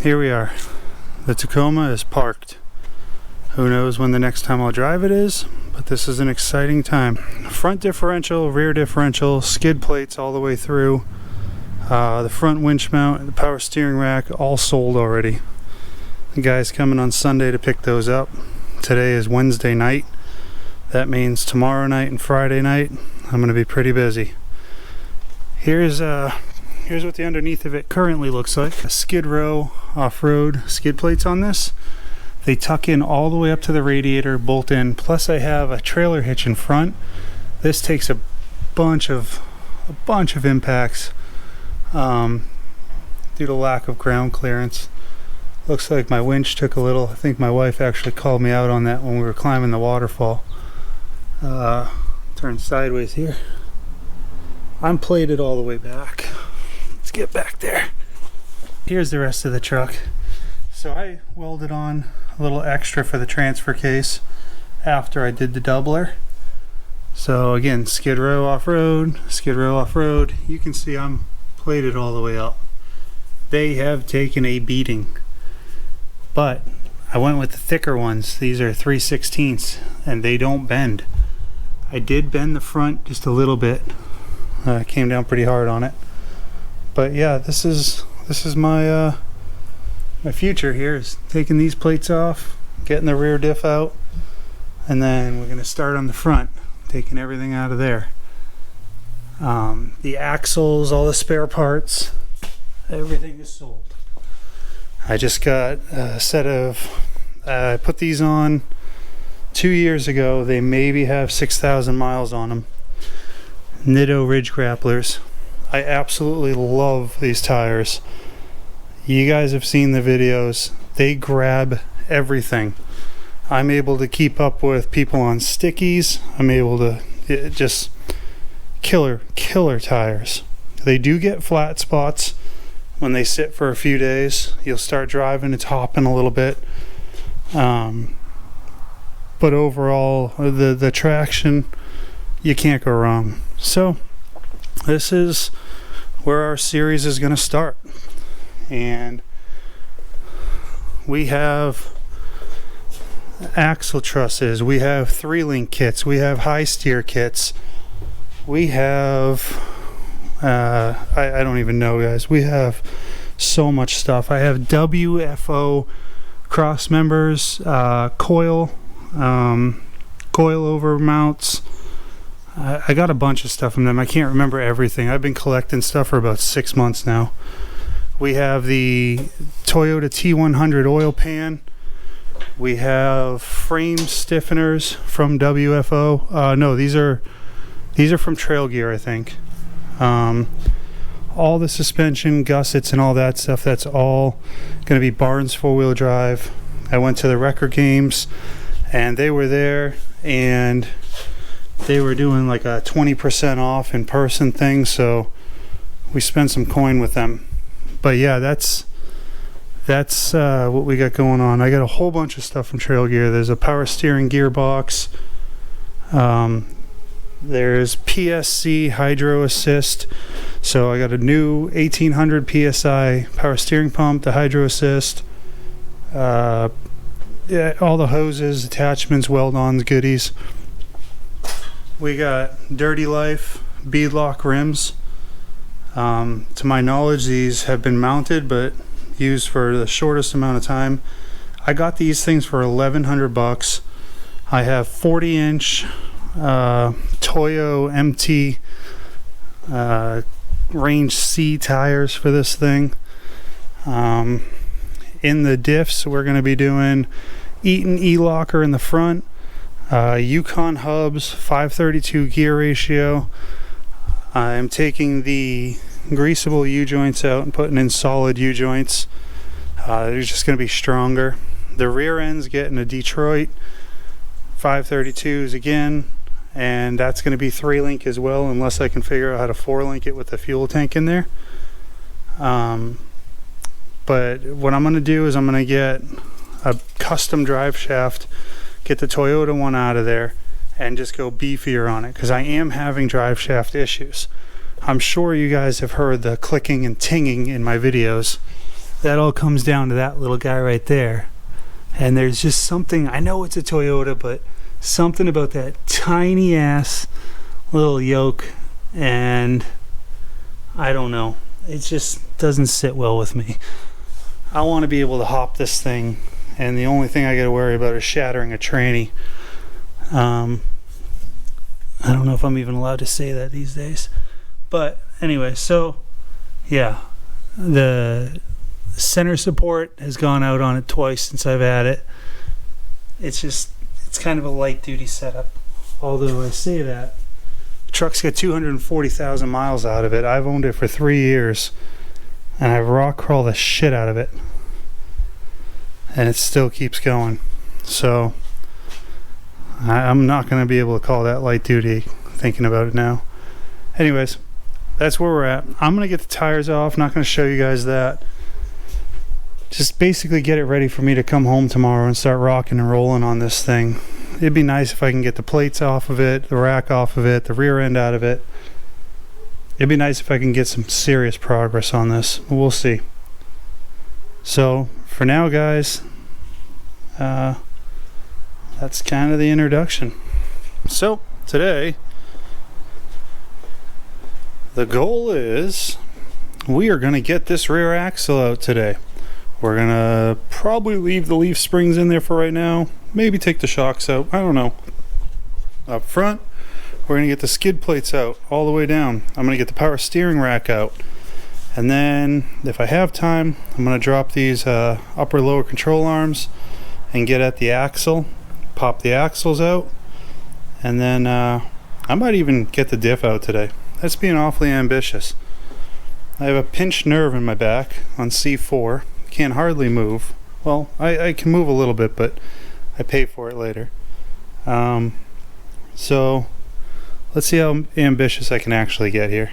here we are. The Tacoma is parked. Who knows when the next time I'll drive it is, but this is an exciting time. Front differential, rear differential, skid plates all the way through. The front winch mount, the power steering rack, all sold already. The guy's coming on Sunday to pick those up. Today is Wednesday night. That means tomorrow night and Friday night I'm going to be pretty busy. Here's what the underneath of it currently looks like. A Skid Row off-road skid plates on this. They tuck in all the way up to the radiator, bolt in, plus I have a trailer hitch in front. This takes a bunch of impacts due to lack of ground clearance. Looks like my winch took a little. I think my wife actually called me out on that when we were climbing the waterfall. Turn sideways here. I'm plated all the way back. Let's get back there. Here's the rest of the truck. So I welded on a little extra for the transfer case after I did the doubler. So again, Skid Row off-road, Skid Row off-road. You can see I'm plated all the way up. They have taken a beating, but I went with the thicker ones. These are 3/16 and they don't bend. I did bend the front just a little bit. Came down pretty hard on it. But yeah, this is my my future here, is taking these plates off, getting the rear diff out, and then we're going to start on the front, taking everything out of there. The axles, all the spare parts, everything is sold. I just got a set of, I put these on 2 years ago. They maybe have 6,000 miles on them. Nitto Ridge Grapplers. I absolutely love these tires. You guys have seen the videos. They grab everything. I'm able to keep up with people on stickies. I'm able to just killer tires. They do get flat spots when they sit for a few days. You'll start driving, it's hopping a little bit. But overall, the traction, you can't go wrong. So this is where our series is going to start. And we have axle trusses, we have 3-link kits, we have high steer kits, we have I don't even know, guys. We have so much stuff. I have WFO cross members, coil over mounts. I got a bunch of stuff from them. I can't remember everything. I've been collecting stuff for about 6 months now. We have the Toyota T100 oil pan. We have frame stiffeners from WFO. No, these are from Trail Gear, I think. All the suspension, gussets, and all that stuff, that's all going to be Barnes 4-wheel drive. I went to the record games, and they were there, and they were doing like a 20% off in person thing, so we spent some coin with them. But yeah, that's what we got going on. I got a whole bunch of stuff from Trail Gear. There's a power steering gearbox. There's PSC Hydro Assist. So I got a new 1800 PSI power steering pump, the Hydro Assist. Yeah, all the hoses, attachments, weld-ons, goodies. We got Dirty Life beadlock rims. To my knowledge, these have been mounted but used for the shortest amount of time. I got these things for $1,100. I have 40-inch Toyo MT Range C tires for this thing. In the diffs, we're going to be doing Eaton E-Locker in the front, Yukon hubs, 532 gear ratio. I'm taking the greasable U-joints out and putting in solid U-joints. They're just going to be stronger. The rear end's getting a Detroit 532s again, and that's going to be 3-link as well, unless I can figure out how to 4-link it with the fuel tank in there. But what I'm going to do is I'm going to get a custom drive shaft, get the Toyota one out of there, and just go beefier on it, because I am having drive shaft issues. I'm sure you guys have heard the clicking and tinging in my videos. that all comes down to that little guy right there. And there's just something, I know it's a Toyota, but something about that tiny ass little yoke, and I don't know, it just doesn't sit well with me. I want to be able to hop this thing, and the only thing I got to worry about is shattering a tranny. I don't know if I'm even allowed to say that these days, but anyway, so yeah, the center support has gone out on it twice since I've had it. It's kind of a light duty setup, although I say that the truck's got 240,000 miles out of it. I've owned it for 3 years, and I've rock crawled the shit out of it, and it still keeps going. So I'm not going to be able to call that light duty, thinking about it now. Anyways, that's where we're at. I'm going to get the tires off. Not going to show you guys that. Just basically get it ready for me to come home tomorrow and start rocking and rolling on this thing. It'd be nice if I can get the plates off of it, the rack off of it, the rear end out of it. It'd be nice if I can get some serious progress on this. We'll see. So for now, guys, that's kind of the introduction. So today, the goal is we are going to get this rear axle out today. We're going to probably leave the leaf springs in there for right now. Maybe take the shocks out. I don't know. Up front, we're going to get the skid plates out all the way down. I'm going to get the power steering rack out. And then, if I have time, I'm going to drop these upper-lower control arms and get at the axle. Pop the axles out. And then I might even get the diff out today. That's being awfully ambitious. I have a pinched nerve in my back on C4. Can't hardly move. Well, I can move a little bit, but I pay for it later. So let's see how ambitious I can actually get here.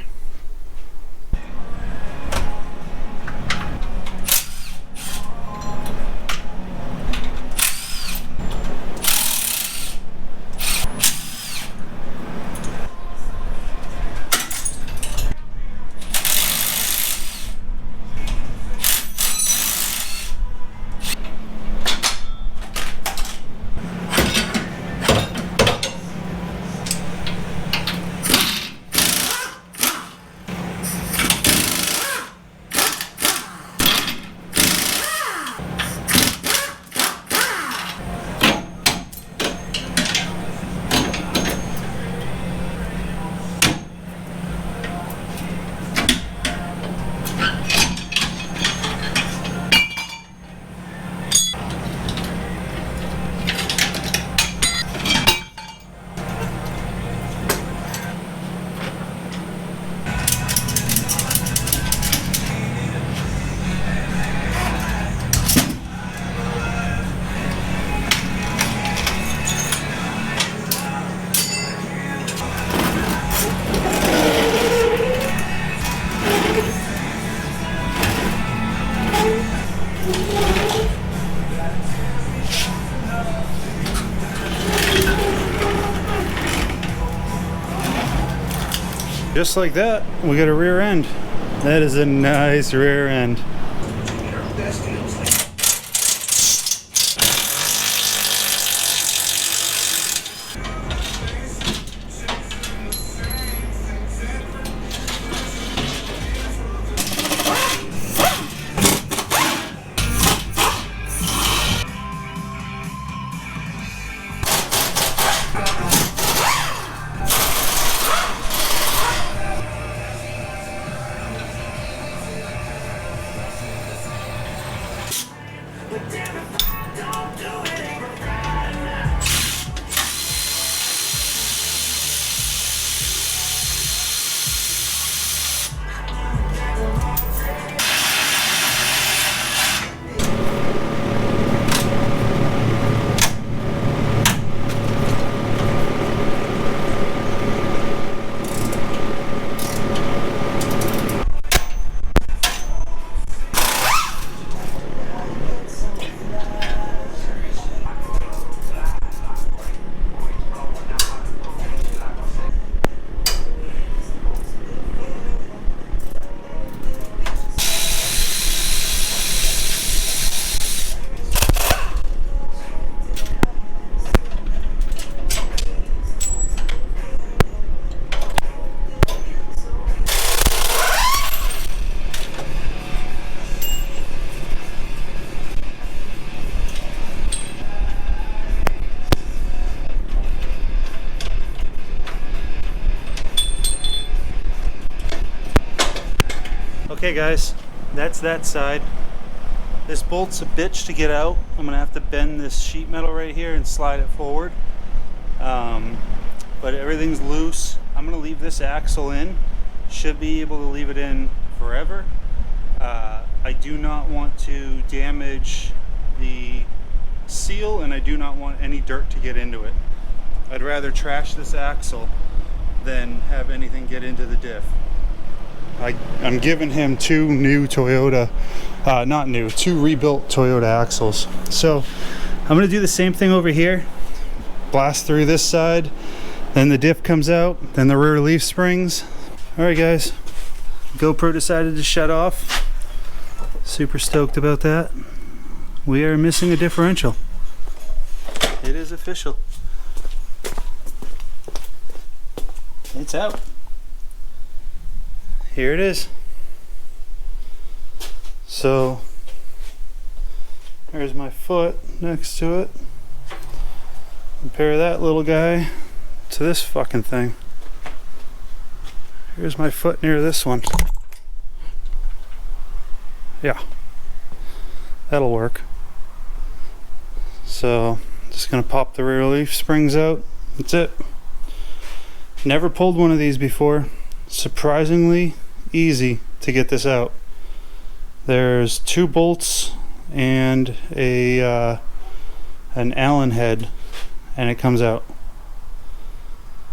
Just like that, we got a rear end. That is a nice rear end. Okay guys, that's that side. This bolt's a bitch to get out. I'm gonna have to bend this sheet metal right here and slide it forward. But everything's loose. I'm gonna leave this axle in. Should be able to leave it in forever. I do not want to damage the seal, and I do not want any dirt to get into it. I'd rather trash this axle than have anything get into the diff. I'm giving him two new Toyota, two rebuilt Toyota axles. So I'm gonna do the same thing over here. Blast through this side, then the diff comes out, then the rear leaf springs. All right guys, GoPro decided to shut off. Super stoked about that. We are missing a differential. It is official. It's out. Here it is. So there's my foot next to it. Compare that little guy to this fucking thing. Here's my foot near this one. Yeah, that'll work. So just gonna pop the rear leaf springs out. That's it. Never pulled one of these before. Surprisingly easy to get this out. There's two bolts and an Allen head, and it comes out.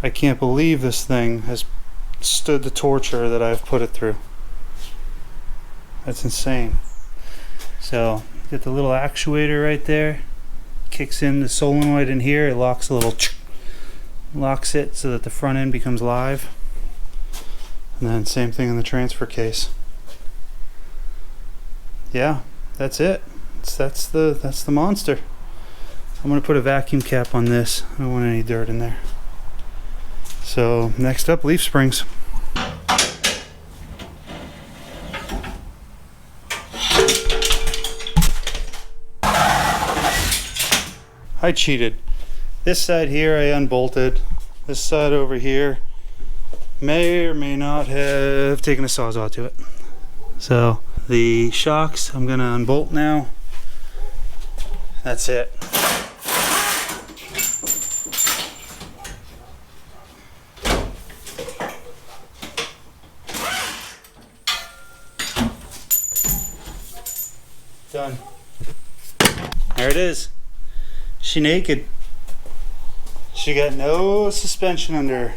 I can't believe this thing has stood the torture that I've put it through. That's insane. So get the little actuator right there, kicks in the solenoid in here, it locks locks it so that the front end becomes live. And then same thing in the transfer case. Yeah, that's it. That's the monster. I'm gonna put a vacuum cap on this. I don't want any dirt in there. So next up, leaf springs. I cheated. This side here I unbolted. This side over here may or may not have taken a sawzall to it. So the shocks I'm gonna unbolt now. That's it. Done. There it is. She naked. She got no suspension under her.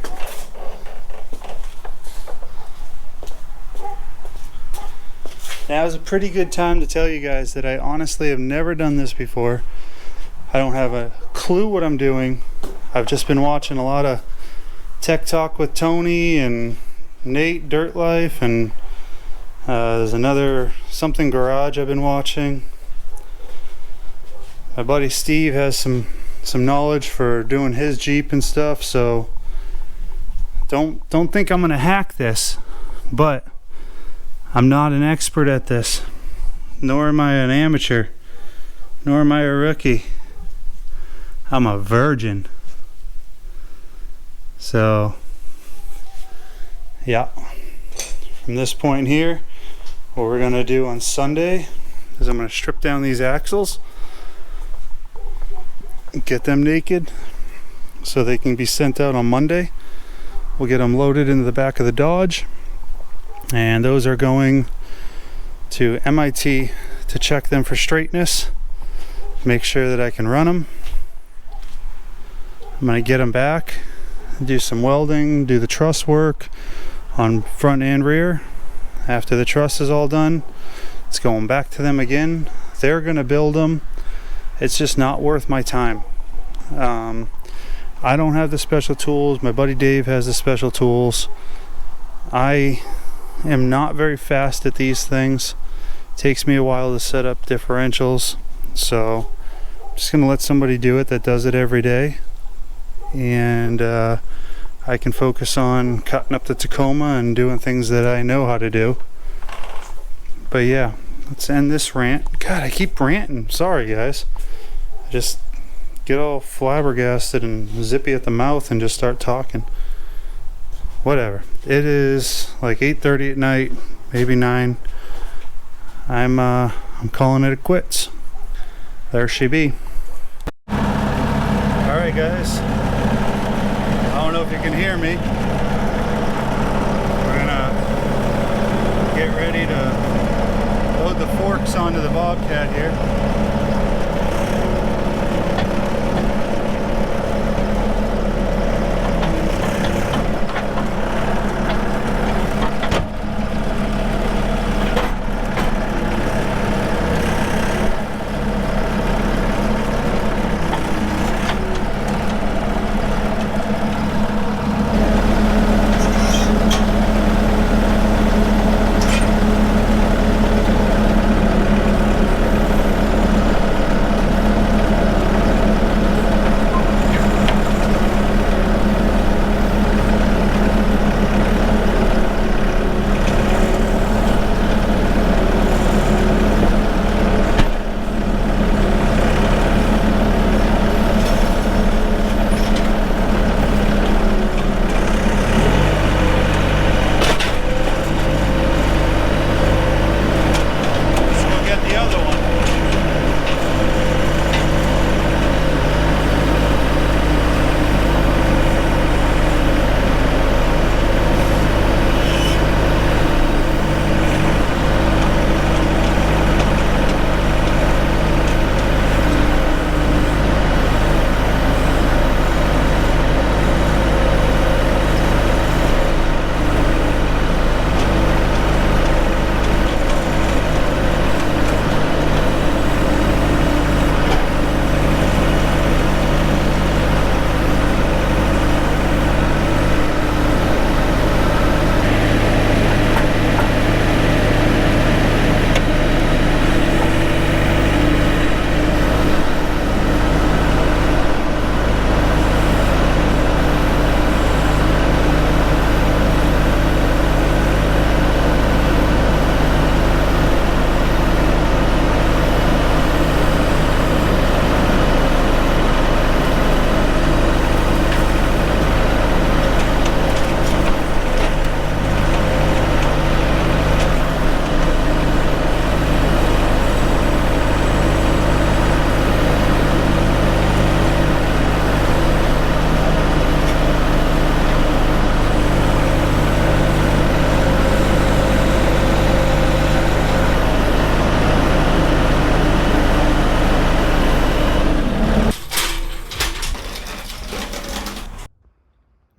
Now is a pretty good time to tell you guys that I honestly have never done this before. I don't have a clue what I'm doing. I've just been watching a lot of Tech Talk with Tony and Nate Dirt Life, and there's another something garage I've been watching. My buddy Steve has some knowledge for doing his Jeep and stuff, so don't think I'm gonna hack this, but I'm not an expert at this, nor am I an amateur, nor am I a rookie. I'm a virgin. So yeah, from this point here, what we're gonna do on Sunday is I'm gonna strip down these axles, get them naked so they can be sent out on Monday. We'll get them loaded into the back of the Dodge, and those are going to MIT to check them for straightness, make sure that I can run them. I'm going to get them back, do some welding, do the truss work on front and rear. After the truss is all done, it's going back to them again. They're going to build them. It's just not worth my time. I don't have the special tools. My buddy Dave has the special tools. I am not very fast at these things. It takes me a while to set up differentials. So I'm just going to let somebody do it that does it every day. And I can focus on cutting up the Tacoma and doing things that I know how to do. But yeah, let's end this rant. God, I keep ranting. Sorry guys. I just get all flabbergasted and zippy at the mouth and just start talking. Whatever. It is like 8:30 at night. maybe 9. I'm calling it a quits. There she be. Alright guys, I don't know if you can hear me. We're gonna get ready to load the forks onto the Bobcat here.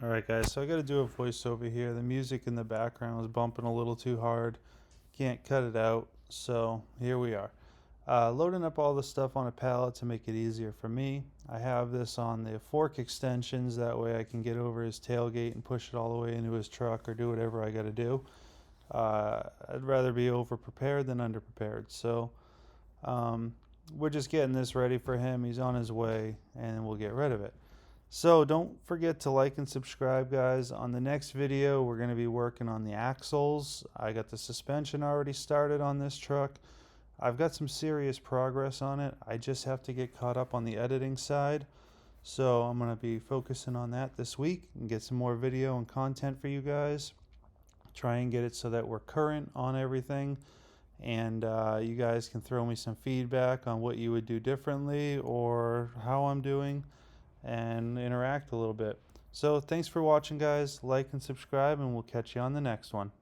Alright guys, so I gotta do a voiceover here. The music in the background is bumping a little too hard. Can't cut it out, so here we are. Loading up all the stuff on a pallet to make it easier for me. I have this on the fork extensions, that way I can get over his tailgate and push it all the way into his truck or do whatever I gotta do. I'd rather be over prepared than under prepared, so we're just getting this ready for him. He's on his way and we'll get rid of it. So don't forget to like and subscribe guys. On the next video we're going to be working on the axles. I got the suspension already started on this truck. I've got some serious progress on it. I just have to get caught up on the editing side. So I'm going to be focusing on that this week and get some more video and content for you guys. Try and get it so that we're current on everything. And you guys can throw me some feedback on what you would do differently or how I'm doing, and interact a little bit. So thanks for watching guys. Like and subscribe, and we'll catch you on the next one.